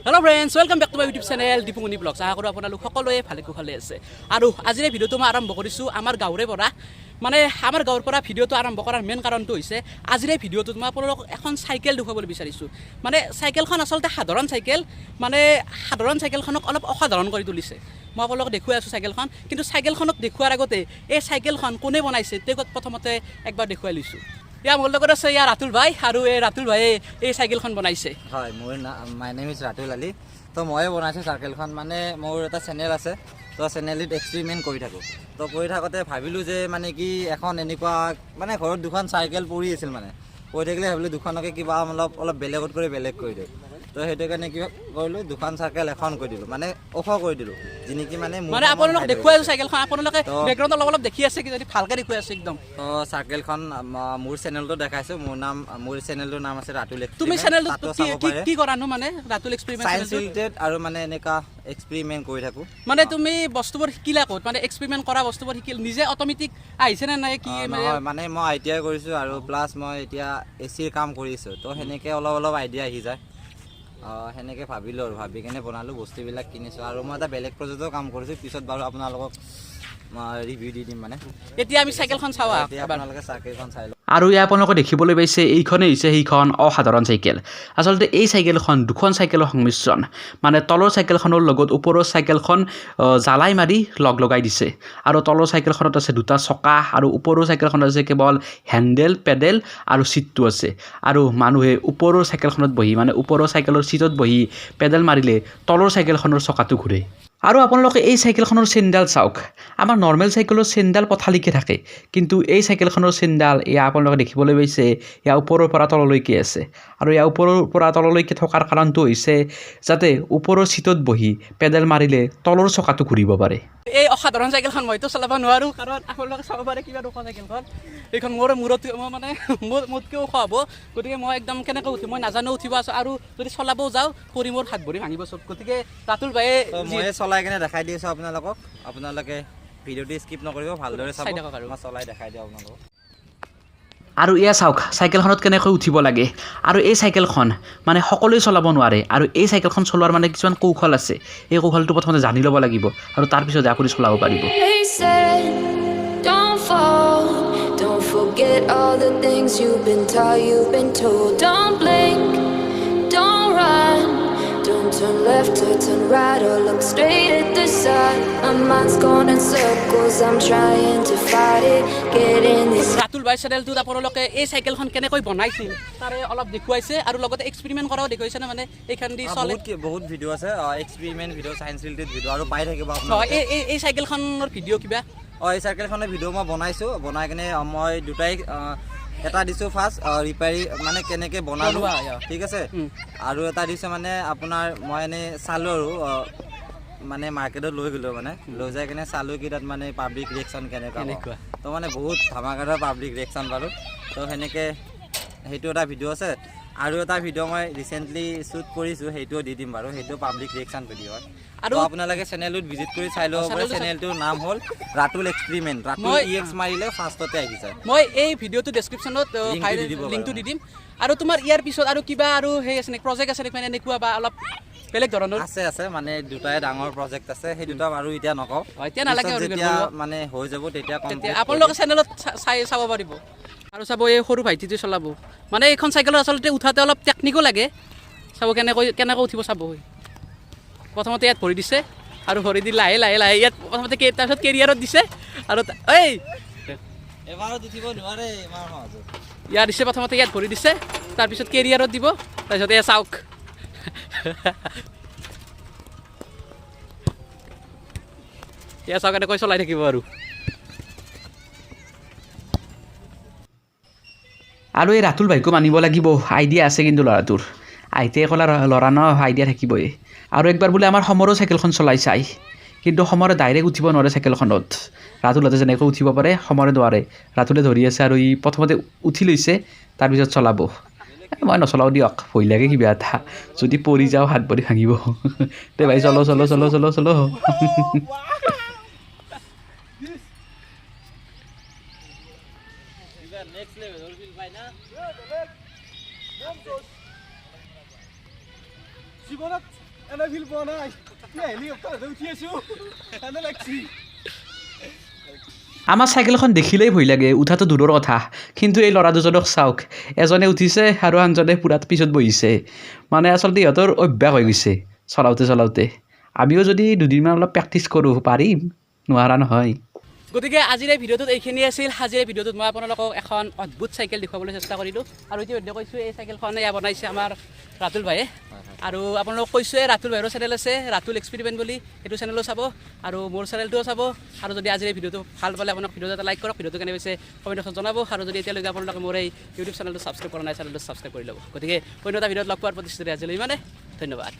Hello friends, welcome back to my YouTube channel Dipunguni Vlogs. আশা কৰোঁ আপোনালোক সকলোৱে ভালে কুশলে আছে। আৰু আজিৰ ভিডিঅ'টো মই আৰম্ভ কৰিছোঁ আমাৰ গাঁৱৰে পৰা। মানে আমাৰ গাঁৱৰ পৰা ভিডিঅ'টো আৰম্ভ কৰাৰ মেইন কাৰণটো হৈছে আজিৰ ভিডিঅ'টোত মই আপোনালোকক এখন চাইকেল দেখুৱাবলৈ বিচাৰিছোঁ। মানে চাইকেলখন আচলতে সাধাৰণ চাইকেল, মানে সাধাৰণ চাইকেলখনক অলপ অসাধাৰণ কৰি তুলিছে। মই আপোনালোকক দেখুৱাই আছোঁ চাইকেলখন, কিন্তু চাইকেলখনক দেখুৱাৰ আগতে এই চাইকেলখন কোনে বনাইছে তেওঁক প্ৰথমতে একবাৰ দেখুৱাই লৈছোঁ। মোৰ লগত আছে ৰাতুল ভাই, আৰু এই ৰাতুল ভাইয়ে এই চাইকেলখন বনাইছে। হয়, মোৰ my name is Ratul Ali. তো ময়ে বনাইছোঁ চাইকেলখন। মানে মোৰ এটা চেনেল আছে, তো চেনেলটোত এক্সপেৰিমেণ্ট কৰি থাকোঁ। তো কৰি থাকোঁতে ভাবিলোঁ যে মানে কি এখন এনেকুৱা মানে ঘৰত দুখন চাইকেল পৰি আছিল, মানে পৰি থাকিলে ভাবিলোঁ দুখনকে কিবা অলপ বেলেগত কৰি বেলেগ কৰি দিওঁ। তো সেইটো কাৰণে কিবা কৰিলোঁ, দুখন চাইকেল এখন কৰি দিলোঁ, মানে ওখ কৰি দিলোঁ, যি নেকি মানে আপোনালোক দেখুৱাই আছোঁ চাইকেলখন। আপোনালোকে বেকগ্ৰাউণ্ডত অলপ দেখি আছে, কি যদি ভালকৈ দেখুৱাই আছে একদম। তো চাইকেলখন মোৰ চেনেলটো দেখাইছোঁ। মোৰ চেনেলটোৰ নাম আছে ৰাতুল এক্সপেৰিমেণ্ট। তুমি চেনেলটো কি কৰানো, মানে ৰাতুল এক্সপেৰিমেণ্ট চায়েন্স ৰিলেটেড আৰু মানে এনেকুৱা এক্সপেৰিমেণ্ট কৰি থাকোঁ। মানে তুমি বস্তুবোৰ শিকিলা ক'ত? মানে এক্সপেৰিমেণ্ট কৰা বস্তুবোৰ শিকিল নিজে অট'মেটিক আহিছেনে নাই কি? নহয়, মানে মই ITI কৰিছোঁ আৰু প্লাছ মই এতিয়া ACৰ কাম কৰিছোঁ। তো সেনেকৈ অলপ আইডিয়া আহি যায়। সেনেকৈ ভাবিলোঁ আৰু ভাবি কিনে বনালোঁ, বস্তুবিলাক কিনিছোঁ। আৰু মই এটা বেলেগ প্ৰজেক্টৰ কাম কৰিছোঁ, পিছত বাৰু আপোনালোকক ৰিভিউ দি দিম। মানে এতিয়া আমি চাইকেলখন চাওঁ, আপোনালোকে চাইকেলখন চাই লওক। আৰু ইয়াত আপোনালোকে দেখিবলৈ পাইছে এইখনেই হৈছে সেইখন অসাধাৰণ চাইকেল। আচলতে এই চাইকেলখন দুখন চাইকেলৰ সংমিশ্ৰণ। মানে তলৰ চাইকেলখনৰ লগত ওপৰৰ চাইকেলখন জ্বালাই মাৰি লগাই দিছে। আৰু তলৰ চাইকেলখনত আছে দুটা চকা, আৰু ওপৰৰ চাইকেলখনত আছে কেৱল হেণ্ডেল, পেডেল আৰু ছিটটো আছে। আৰু মানুহে ওপৰৰ চাইকেলখনত বহি, মানে ওপৰৰ চাইকেলৰ ছিটত বহি পেডেল মাৰিলে তলৰ চাইকেলখনৰ চকাটো ঘূৰে। আৰু আপোনালোকে এই চাইকেলখনৰ চেইনডাল চাওক। আমাৰ নৰ্মেল চাইকেলৰ চেইনডাল পথালিকৈ থাকে, কিন্তু এই চাইকেলখনৰ চেইনডাল আপোনালোকে দেখিবলৈ পাইছে ইয়াৰ ওপৰৰ পৰা তললৈকে আছে। আৰু ইয়াৰ ওপৰৰ পৰা তললৈকে থকাৰ কাৰণটো হৈছে যাতে ওপৰৰ ছিটত বহি পেডেল মাৰিলে তলৰ চকাটো ঘূৰিব পাৰে। এই অসাধাৰণ চাইকেলখন মইতো চলাব নোৱাৰোঁ, কাৰণ আপোনালোকে চাব পাৰে কিমান ওখ চাইকেলখন। এইখন মোৰ মূৰত মানে মোতকৈ ওখ হ'ব, গতিকে মই একদম কেনেকৈ উঠিম মই নাজানো উঠিব আছোঁ। আৰু যদি চলাবও যাওঁ পৰি মোৰ হাত ভৰি ভাঙিব চব। গতিকে ৰাতুল ভাইয়ে মই চলাই কিনে দেখাই দি আছোঁ আপোনালোকক। আপোনালোকে ভিডিঅ'টো স্কিপ নকৰিব, ভালদৰে চাই থাকক আৰু মই চলাই দেখাই দিওঁ আপোনালোকক। আৰু এয়া চাওক চাইকেলখনত কেনেকৈ উঠিব লাগে। আৰু এই চাইকেলখন মানে সকলোৱে চলাব নোৱাৰে, আৰু এই চাইকেলখন চলোৱাৰ মানে কিছুমান কৌশল আছে। এই কৌশলটো প্ৰথমতে জানি ল'ব লাগিব, আৰু তাৰপিছত আপুনি চলাব পাৰিব। Turn left or turn right or look straight at the sun. My mind's going in circles, I'm trying to fight it, get in this. Ratul ভাই চেনেলটোত আপোনালোকে এই চাইকেলখন কেনেকৈ বনাইছিল তাৰে অলপ দেখুৱাইছে, আৰু লগতে এক্সপেৰিমেণ্ট কৰাও দেখুৱাইছে নে। মানে এইখন দি চলে বহুত ভিডিঅ' আছে, experiment video', science related video' আৰু পাই থাকিব আপোনালোকে। এই চাইকেলখনৰ ভিডিঅ' কিবা এই চাইকেলখনৰ ভিডিঅ' মই বনাইছোঁ। বনাই কিনে মই দুটাই এটা দিছোঁ ফাৰ্ষ্ট ৰিপেয়াৰি, মানে কেনেকৈ বনালোঁ, ঠিক আছে। আৰু এটা দিছোঁ মানে আপোনাৰ মই এনেই চালোঁ আৰু মানে মাৰ্কেটত লৈ গ'লোঁ, মানে লৈ যাই কিনে চালোঁ কি তাত মানে পাব্লিক ৰিয়েকশ্যন কেনেকুৱা। তো মানে বহুত ধামাকাদাৰ পাব্লিক ৰিয়েকশ্যন পালোঁ। তো সেনেকৈ সেইটো এটা ভিডিঅ' আছে। আৰু এটা ভিডিঅ' মই ৰিচেণ্টলি শ্বুট কৰিছোঁ, সেইটোও দি দিম বাৰু। সেইটো পাব্লিক ৰিয়েকশ্যন ভিডিঅ' হয়। আৰু আপোনালোকে চেনেলটোত ভিজিট কৰি চাই ল'ব পাৰে। চেনেলটোৰ নাম হ'ল ৰাতুল এক্সপেৰিমেণ্ট। ৰাতুল EX মাৰিলে ফাৰ্ষ্টতে আহি যায়। মই এই ভিডিঅ'টো ডেছক্ৰিপশ্যনত লিংকটো দি দিম। আৰু তোমাৰ ইয়াৰ পিছত আৰু কিবা আৰু সেই আছে নেকি প্ৰজেক্ট আছে নেকি, মানে এনেকুৱা বা অলপ বেলেগ ধৰণৰ? আছে মানে দুটাই ডাঙৰ প্ৰজেক্ট আছে। সেই দুটা বাৰু এতিয়া নকওঁ, এতিয়া নালাগে, যেতিয়া মানে হৈ যাব তেতিয়া আপোনালোকে চেনেলত চাব পাৰিব। আৰু চাব এই সৰু ভাইটিটো চলাব, মানে এইখন চাইকেলত আচলতে উঠাতে অলপ টেকনিকো লাগে। চাব কেনেকৈ উঠিব চাব। প্ৰথমতে ইয়াত ভৰি দিছে, আৰু ভৰি দি লাহে ইয়াত প্ৰথমতে তাৰপিছত কেৰিয়াৰত দিছে, আৰু এবাৰত উঠিব নোৱাৰে। ইয়াত দিছে প্ৰথমতে, ইয়াত ভৰি দিছে, তাৰপিছত কেৰিয়াৰত দিব, তাৰপিছত এয়া চাওক। এয়া চাওক এনেকৈ চলাই থাকিব। আৰু এই ৰাতুল ভাইকো মানিব লাগিব, আইডিয়া আছে কিন্তু ল'ৰাটোৰ। আইটিআই ক'লা ল'ৰা ন, আইডিয়া থাকিবই। আৰু একবাৰ বোলে আমাৰ সমৰো চাইকেলখন চলাই চাই, কিন্তু সমৰে ডাইৰেক্ট উঠিব নোৱাৰে চাইকেলখনত। ৰাতুলতে যেনেকৈ উঠিব পাৰে সমৰে নোৱাৰে। ৰাতুলে ধৰি আছে, আৰু ই প্ৰথমতে উঠি লৈছে, তাৰপিছত চলাব। মই নচলাওঁ দিয়ক, ভয় লাগে কিবা এটা, যদি পৰি যাওঁ হাত ভৰি ভাঙিব। দে ভাই চলো। next level or will buy na জীবনত আমাৰ চাইকেলখন দেখিলেই ভয় লাগে উঠাটো দূৰৰ কথা কিন্তু এই ল'ৰা দুজনক চাওক এজনে উঠিছে আৰু আনজনে পূৰা পিছত বহিছে মানে আচলতে ইহঁতৰ অভ্যাস হৈ গৈছে চলাওঁতে আমিও যদি দুদিনমান অলপ প্ৰেক্টিছ কৰোঁ পাৰিম নোৱাৰা নহয় গতিকে আজিৰ এই ভিডিঅ'টোত এইখিনি আছিল আজিৰ এই ভিডিঅ'টোত মই আপোনালোকক এখন অদ্ভুত চাইকেল দেখুৱাবলৈ চেষ্টা কৰিলোঁ আৰু ইতিমধ্যে কৈছোঁ এই চাইকেলখনে বনাইছে আমাৰ ৰাতুল ভাইয়ে আৰু আপোনালোকক কৈছোঁৱে ৰাতুল ভাইৰো চেনেল আছে ৰাতুল এক্সপেৰিমেণ্ট বুলি সেইটো চেনেলো চাব আৰু মোৰ চেনেলটোও চাব আৰু যদি আজিৰ এই ভিডিঅ'টো ভাল পালে আপোনাক ভিডিঅ'টো এটা লাইক কৰক ভিডিঅ'টো কেনে পাইছে কমেণ্টত জনাব আৰু যদি এতিয়ালৈকে আপোনালোকে মোৰ এই ইউটিউব চেনেলটো ছাবস্ক্ৰাইব কৰা নাই চেনেলটো ছাবস্ক্ৰাইব কৰি ল'ব গতিকে অন্য এটা ভিডিঅ'ত লগ পোৱাৰ প্ৰতিশ্ৰুতি আজিলৈ ইমানে ধন্যবাদ